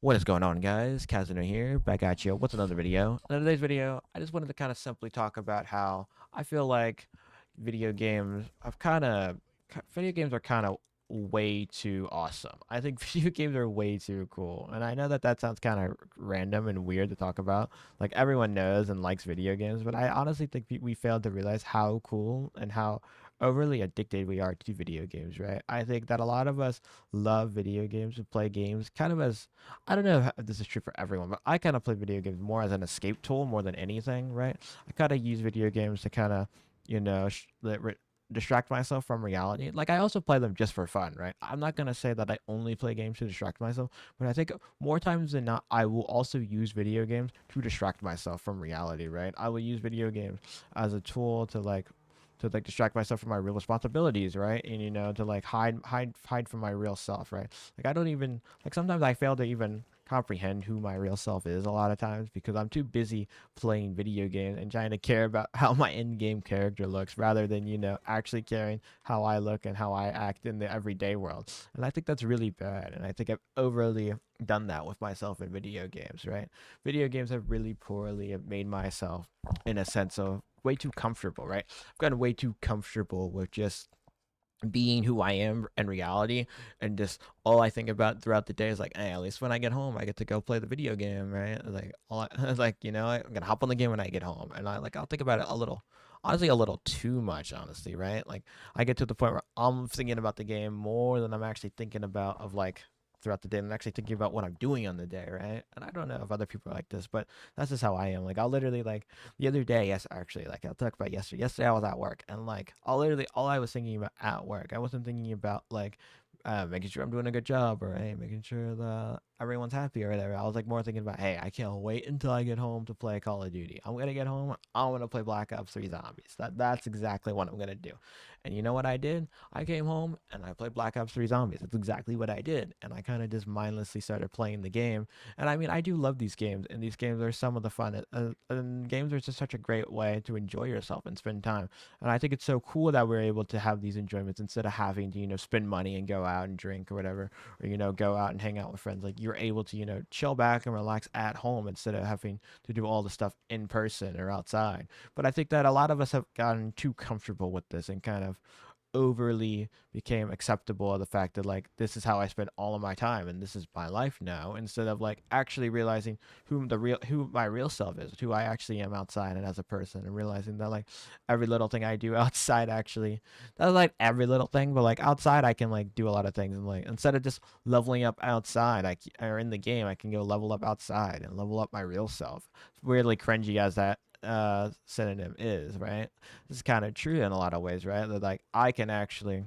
What is going on, guys? Kazuna here, back at you. What's another video? In today's video, I just wanted to kind of simply talk about how I feel like video games. Video games are kind of way too awesome. I think video games are way too cool, and I know that that sounds kind of random and weird to talk about. Like everyone knows and likes video games, but I honestly think we failed to realize how cool and how overly addicted we are to video games. Right? I think that a lot of us love video games and play games kind of as I don't know if this is true for everyone, but I kind of play video games more as an escape tool more than anything, right? I kind of use video games to kind of, you know, distract myself from reality. Like I also play them just for fun, right? I'm not gonna say that I only play games to distract myself, but I think more times than not, I will also use video games to distract myself from reality, right? I will use video games as a tool to distract myself from my real responsibilities, right? And to like hide from my real self, right? Like I don't even like sometimes I fail to even comprehend who my real self is a lot of times because I'm too busy playing video games and trying to care about how my in-game character looks rather than actually caring how I look and how I act in the everyday world. And I think that's really bad, and I think I've overly done that with myself in video games, right? Video games have really poorly made myself in a sense of way too comfortable, right? I've gotten way too comfortable with just being who I am in reality, and just all I think about throughout the day is like, hey, at least when I get home, I get to go play the video game, right? Like, like I'm gonna hop on the game when I get home, and I'll think about it a little, honestly, a little too much, honestly, right? Like, I get to the point where I'm thinking about the game more than I'm actually thinking about of like throughout the day and actually thinking about what I'm doing on the day, right? And I don't know if other people are like this, but that's just how I am. Like I'll literally like the other day, yes, actually, like I'll talk about yesterday. Yesterday I was at work and like I'll literally all I was thinking about at work. I wasn't thinking about like making sure I'm doing a good job or hey, making sure that everyone's happy or whatever. I was like more thinking about hey, I can't wait until I get home to play Call of Duty. I'm gonna get home. I'm gonna play Black Ops 3 Zombies. That's exactly what I'm gonna do. And you know what I did? I came home and I played Black Ops 3 Zombies. That's exactly what I did. And I kind of just mindlessly started playing the game. And I mean, I do love these games, and these games are some of the fun. And games are just such a great way to enjoy yourself and spend time. And I think it's so cool that we're able to have these enjoyments instead of having to, spend money and go out and drink or whatever, or, go out and hang out with friends. Like you're able to, chill back and relax at home instead of having to do all the stuff in person or outside. But I think that a lot of us have gotten too comfortable with this and kind of overly became acceptable of the fact that like this is how I spend all of my time and this is my life now, instead of like actually realizing who my real self is, who I actually am outside and as a person, and realizing that like every little thing I do outside actually, that's like every little thing, but like outside I can like do a lot of things, and like instead of just leveling up outside or in the game, I can go level up outside and level up my real self. It's weirdly cringy as that synonym is, right? This is kind of true in a lot of ways, right? That like I can actually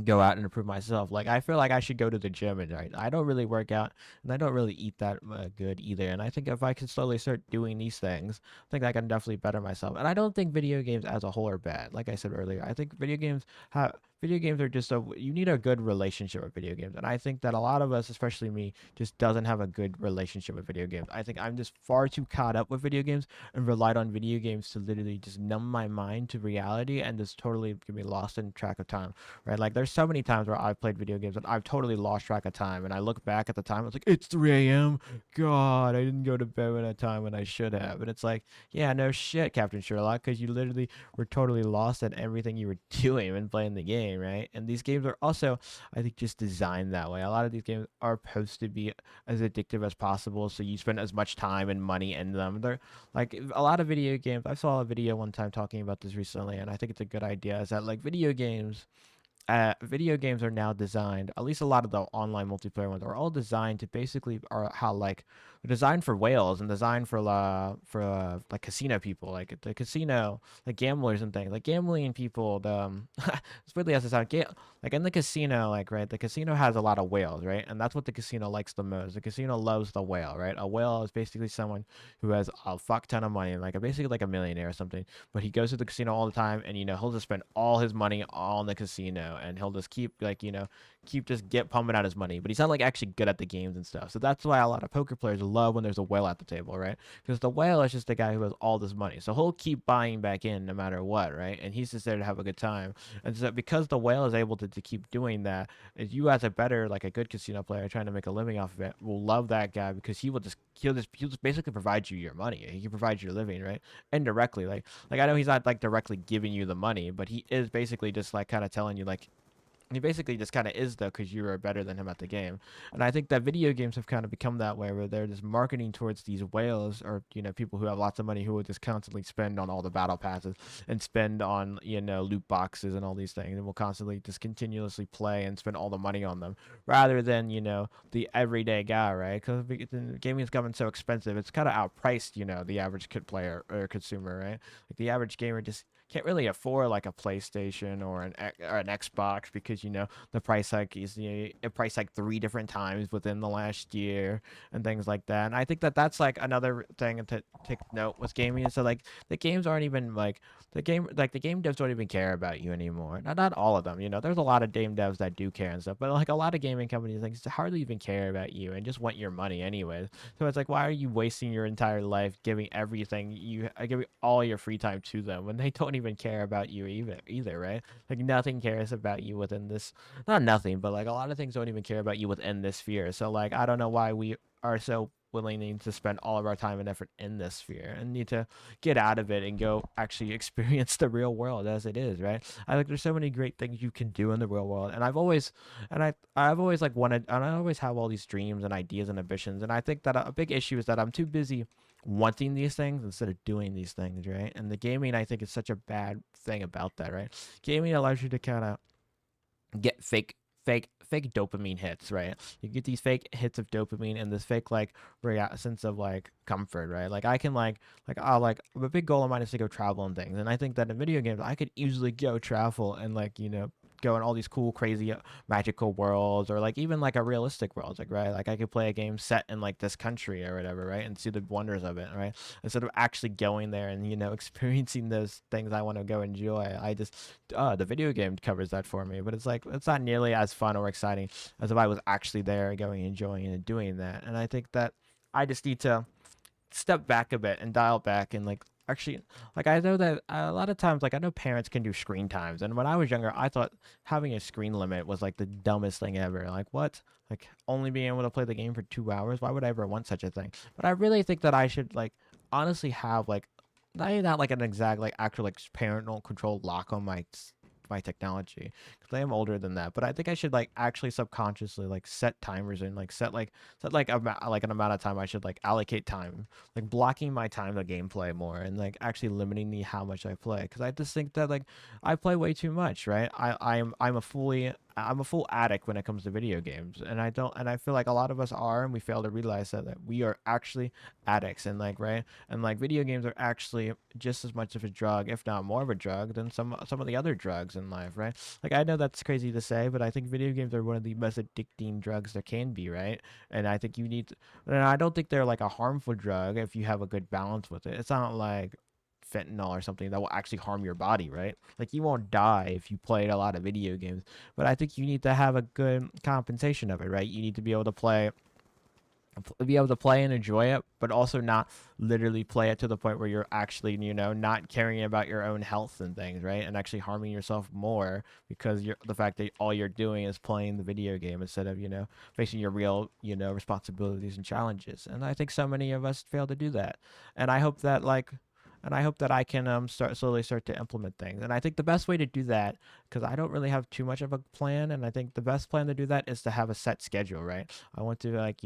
go out and improve myself. Like I feel like I should go to the gym, and right, I don't really work out and I don't really eat that good either. And I think if I can slowly start doing these things, I think I can definitely better myself. And I don't think video games as a whole are bad. Like I said earlier, I think video games are just you need a good relationship with video games. And I think that a lot of us, especially me, just doesn't have a good relationship with video games. I think I'm just far too caught up with video games and relied on video games to literally just numb my mind to reality and just totally get me lost in track of time, right? Like there's so many times where I've played video games and I've totally lost track of time, and I look back at the time, it's like it's 3 a.m. God, I didn't go to bed at a time when I should have. And it's like, yeah, no shit, Captain Sherlock, because you literally were totally lost at everything you were doing when playing the game, right? And these games are also, I think, just designed that way. A lot of these games are supposed to be as addictive as possible, so you spend as much time and money in them. They're like a lot of video games. I saw a video one time talking about this recently, and I think it's a good idea. Is that like video games are now designed, at least a lot of the online multiplayer ones are all designed to basically are how like they're designed for whales and designed like casino people, like the casino, like gamblers and things, like gambling people. It's really has to sound like in the casino, like right, the casino has a lot of whales, right, and that's what the casino likes the most. The casino loves the whale, right? A whale is basically someone who has a fuck ton of money, like basically like a millionaire or something, but he goes to the casino all the time, and he'll just spend all his money on the casino, and he'll just keep like keep just get pumping out his money, but he's not like actually good at the games and stuff. So that's why a lot of poker players love when there's a whale at the table, right? Because the whale is just the guy who has all this money, so he'll keep buying back in no matter what, right? And he's just there to have a good time. And so because the whale is able to incentive to keep doing that is you as a better, like a good casino player trying to make a living off of it, will love that guy because he'll just basically provide you your money. He can provide you your living, right? Indirectly, like I know he's not like directly giving you the money, but he is basically just like kind of telling you like he basically just kind of is though, because you are better than him at the game. And I think that video games have kind of become that way, where they're just marketing towards these whales, or people who have lots of money who will just constantly spend on all the battle passes and spend on loot boxes and all these things, and will constantly just continuously play and spend all the money on them, rather than the everyday guy, right? Because gaming has gotten so expensive, it's kind of outpriced the average kid player or consumer, right? Like the average gamer just can't really afford like a PlayStation or an Xbox, because the price hike is a price hike 3 different times within the last year and things like that. And I think that that's like another thing to take note with gaming. So like the games aren't even like the game devs don't even care about you anymore. Not all of them. There's a lot of game devs that do care and stuff, but like a lot of gaming companies like hardly even care about you and just want your money anyways. So it's like, why are you wasting your entire life giving giving all your free time to them when they don't even care about you either, right? Like nothing cares about you within this, not nothing, but like a lot of things don't even care about you within this sphere. So like I don't know why we are so willing to spend all of our time and effort in this sphere and need to get out of it and go actually experience the real world as it is, right? I think there's so many great things you can do in the real world, and I've always like wanted, and I always have all these dreams and ideas and ambitions, and I think that a big issue is that I'm too busy wanting these things instead of doing these things, right? And the gaming, I think, is such a bad thing about that, right? Gaming allows you to kind of get fake dopamine hits, right? You get these fake hits of dopamine and this fake like sense of like comfort, right? Like I can like oh, like a big goal of mine is to go travel and things, and I think that in video games I could easily go travel and like go in all these cool crazy magical worlds, or like even like a realistic world, like right, like I could play a game set in like this country or whatever, right, and see the wonders of it, right, instead of actually going there and experiencing those things I want to go enjoy. I just the video game covers that for me, but it's like it's not nearly as fun or exciting as if I was actually there going, enjoying and doing that. And I think that I just need to step back a bit and dial back and like actually, like I know that a lot of times, like I know parents can do screen times, and when I was younger I thought having a screen limit was like the dumbest thing ever. Like what, like only being able to play the game for 2 hours, why would I ever want such a thing? But I really think that I should like honestly have like not like an exact like actual like parental control lock on my technology, because I am older than that. But I think I should like actually subconsciously like set timers and like set like like an amount of time I should like allocate time, like blocking my time to gameplay more, and like actually limiting me how much I play, because I just think that like I play way too much, right? I'm a full addict when it comes to video games, and I feel like a lot of us are, and we fail to realize that we are actually addicts, and like right, and like video games are actually just as much of a drug, if not more of a drug, than some of the other drugs in life, right? Like I know that's crazy to say, but I think video games are one of the most addicting drugs there can be, right? And I think and I don't think they're like a harmful drug if you have a good balance with it. It's not like fentanyl or something that will actually harm your body, right? Like you won't die if you played a lot of video games, but I think you need to have a good compensation of it, right? You need to be able to play and enjoy it, but also not literally play it to the point where you're actually, not caring about your own health and things, right? And actually harming yourself more because the fact that all you're doing is playing the video game instead of, facing your real, responsibilities and challenges. And I think so many of us fail to do that. And I hope that I can slowly start to implement things. And I think the best way to do that, because I don't really have too much of a plan, and I think the best plan to do that is to have a set schedule, right? I want to like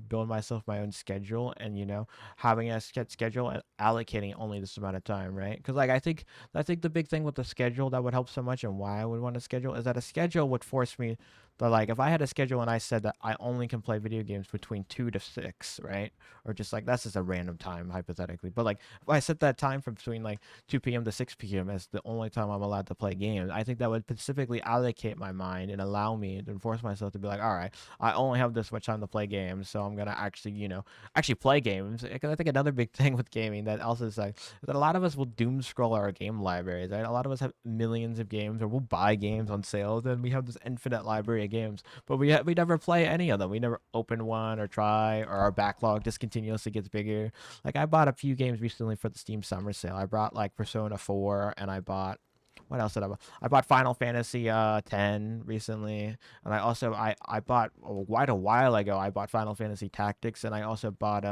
build myself my own schedule, and having a set schedule and allocating only this amount of time, right? Because like I think the big thing with the schedule that would help so much, and why I would want a schedule, is that a schedule would force me. But like if I had a schedule and I said that I only can play video games between 2 to 6, right? Or just like that's just a random time hypothetically. But like if I set that time from between like 2 p.m. to 6 p.m. as the only time I'm allowed to play games, I think that would specifically allocate my mind and allow me to force myself to be like, all right, I only have this much time to play games, so I'm gonna actually, actually play games. Because I think another big thing with gaming that also is like that a lot of us will doom scroll our game libraries, right? A lot of us have millions of games, or we'll buy games on sale, and we have this infinite library of games, but we never play any of them. We never open one or try, or our backlog just continuously gets bigger. Like I bought a few games recently for the Steam Summer Sale. I bought like Persona 4, and I bought What else did I buy? I bought Final Fantasy 10 recently, and I bought quite a while ago. I bought Final Fantasy Tactics, and I also bought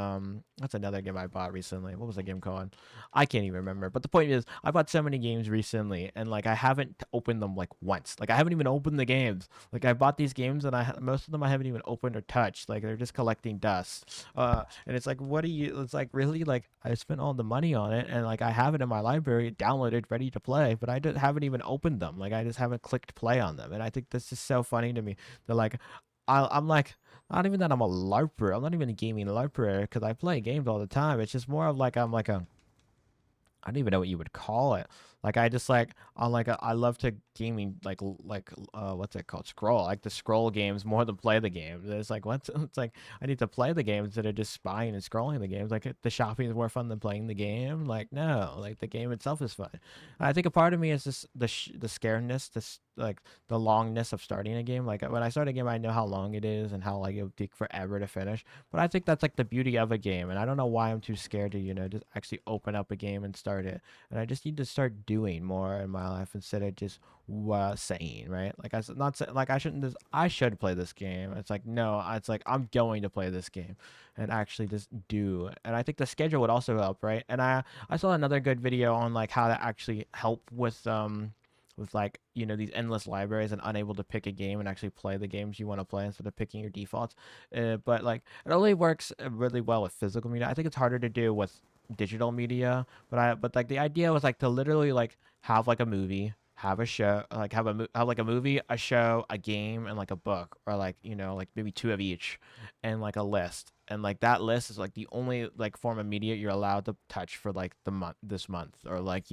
what's another game I bought recently? What was the game called? I can't even remember. But the point is, I bought so many games recently, and like I haven't opened them like once. Like I haven't even opened the games. Like I bought these games, and most of them I haven't even opened or touched. Like they're just collecting dust. And it's like, what do you? It's like really like I spent all the money on it, and like I have it in my library, downloaded, ready to play, but I just haven't even opened them. Like I just haven't clicked play on them, and I think this is so funny to me. That like, I'm like, not even that I'm a LARPer. I'm not even a gaming LARPer because I play games all the time. It's just more of like I'm like a I don't even know what you would call it. Like I just like on like I love to gaming what's it called? Scroll. I like to scroll games more than play the games. It's like what's it's like I need to play the games instead of just spying and scrolling the games. Like the shopping is more fun than playing the game. Like no, like the game itself is fun. And I think a part of me is just the scaredness, this like the longness of starting a game. Like when I start a game, I know how long it is and how like it would take forever to finish. But I think that's like the beauty of a game, and I don't know why I'm too scared to just actually open up a game and start it. And I just need to start doing more in my life instead of just saying, right? Like not say, like I shouldn't just I should play this game. It's like no, it's like I'm going to play this game, and actually just do. And I think the schedule would also help, right? And I saw another good video on like how to actually help with like these endless libraries and unable to pick a game and actually play the games you want to play instead of picking your defaults. But like it only works really well with physical media. I think it's harder to do with digital media, but like the idea was like to literally like have like a movie, have a show, like have like a movie, a show, a game, and like a book, or like like maybe two of each, and like a list. And like that list is like the only like form of media you're allowed to touch for like this month, or like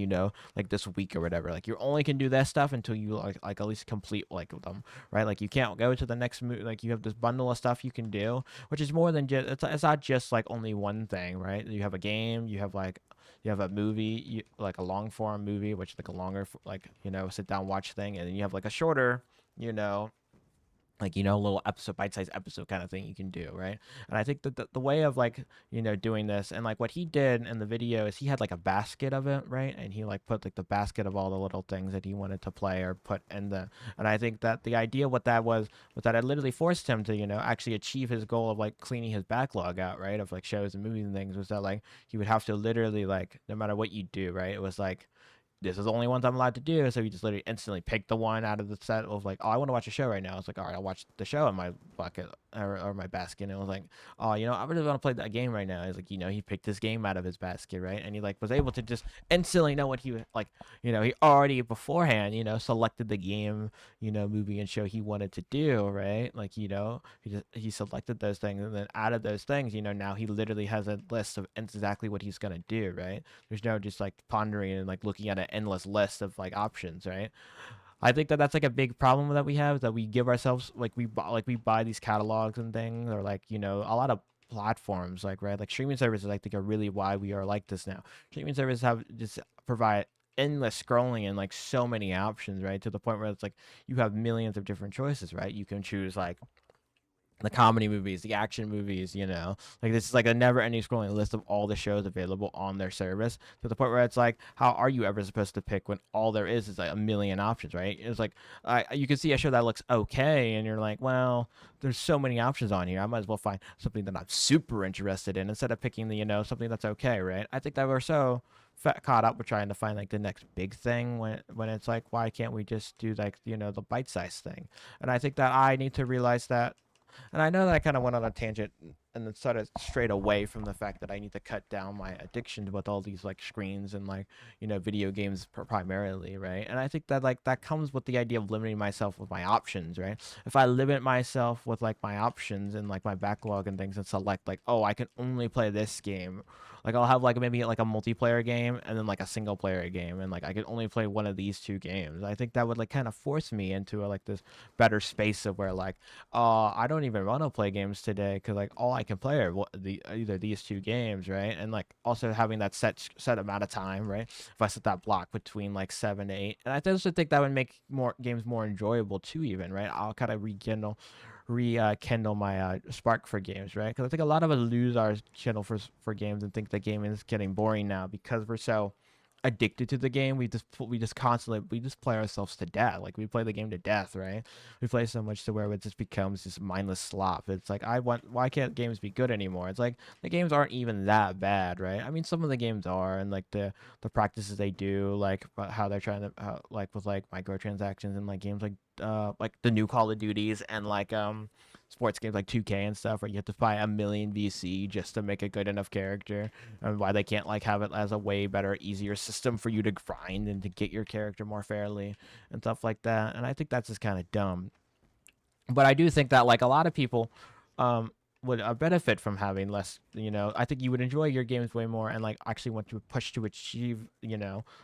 like this week or whatever. Like you only can do that stuff until you like at least complete like them, right? Like you can't go to the next like you have this bundle of stuff you can do, which is more than just it's not just like only one thing, right? You have a game, you have a movie, like a long form movie, which is like a longer like sit down watch thing, and then you have like a shorter you know like little episode, bite-sized episode kind of thing you can do, right? And I think that the way of like doing this, and like what he did in the video is he had like a basket of it, right? And he like put like the basket of all the little things that he wanted to play or put in the. And I think that the idea what that was that it literally forced him to actually achieve his goal of like cleaning his backlog out, right, of like shows and movies and things. Was that like he would have to literally like no matter what you do, right? It was like this is the only ones I'm allowed to do. So he just literally instantly picked the one out of the set of like, oh, I want to watch a show right now. It's like, all right, I'll watch the show in my bucket or my basket. And it was like, oh, I really want to play that game right now. He's like, he picked this game out of his basket, right? And he like was able to just instantly know what he was like, he already beforehand, selected the game, movie and show he wanted to do, right? Like, he selected those things, and then out of those things, now he literally has a list of exactly what he's gonna do, right? There's no just like pondering and like looking at an endless list of like options, right? I think that that's like a big problem that we have is that we give ourselves we buy these catalogs and things, or like a lot of platforms like right like streaming services I think are really why we are like this now. Streaming services have just provide endless scrolling and like so many options, right, to the point where it's like you have millions of different choices, right? You can choose like the comedy movies, the action movies, like this is like a never ending scrolling list of all the shows available on their service, to the point where it's like, how are you ever supposed to pick when all there is like a million options, right? It's like, you can see a show that looks okay, and you're like, well, there's so many options on here. I might as well find something that I'm super interested in instead of picking the, something that's okay, right? I think that we're so caught up with trying to find like the next big thing when it's like, why can't we just do like, the bite size thing? And I think that I need to realize that, and I know that I kind of went on a tangent and then sort of strayed away from the fact that I need to cut down my addiction with all these like screens and like, video games primarily, right? And I think that like that comes with the idea of limiting myself with my options, right? If I limit myself with like my options and like my backlog and things and select like, oh, I can only play this game. Like I'll have like maybe like a multiplayer game and then like a single player game, and like I can only play one of these two games. I think that would like kind of force me into like this better space of where like I don't even want to play games today because like all I can play are either these two games, right? And like also having that set amount of time, right? If I set that block between like 7 to 8, and I also think that would make more games more enjoyable too, even, right? I'll kind of rekindle my spark for games, right? Because I think a lot of us lose our channel for games and think the game is getting boring now because we're so addicted to the game. We just play ourselves to death. Like we play the game to death, right? We play so much to where it just becomes this mindless slop. It's like why can't games be good anymore? It's like the games aren't even that bad, right? I mean, some of the games are, and like the practices they do, like how they're trying to like with like microtransactions and like games like the new Call of Duties and like sports games like 2K and stuff, where you have to buy a million VC just to make a good enough character, and why they can't like have it as a way better, easier system for you to grind and to get your character more fairly and stuff like that. And I think that's just kind of dumb. But I do think that like a lot of people um would benefit from having less, I think you would enjoy your games way more and like actually want to push to achieve,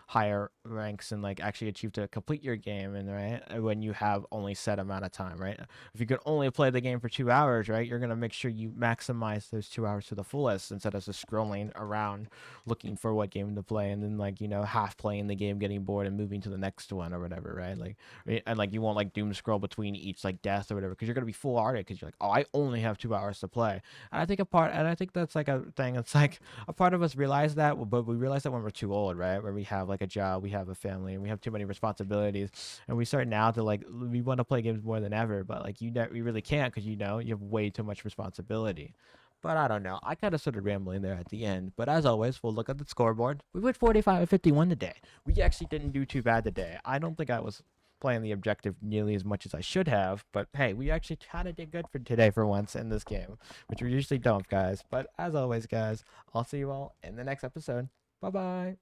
higher ranks and like actually achieve to complete your game, and right when you have only set amount of time, right? If you could only play the game for 2 hours, right, you're going to make sure you maximize those 2 hours to the fullest instead of just scrolling around looking for what game to play, and then like half playing the game, getting bored and moving to the next one or whatever, right? Like and like you won't like doom scroll between each like death or whatever, because you're gonna be full hearted because you're like, oh, I only have 2 hours to play. And I think that's like a thing. It's like a part of us realize that, but we realize that when we're too old, right? Where we have like a job, we have a family, and we have too many responsibilities, and we start now to like we want to play games more than ever, but like we really can't because you have way too much responsibility. But I don't know. I kind of started rambling there at the end. But as always, we'll look at the scoreboard. We went 45 and 51 today. We actually didn't do too bad today. I don't think I was playing the objective nearly as much as I should have. But hey, we actually kind of did good for today for once in this game, which we usually don't, guys. But as always, guys, I'll see you all in the next episode. Bye bye.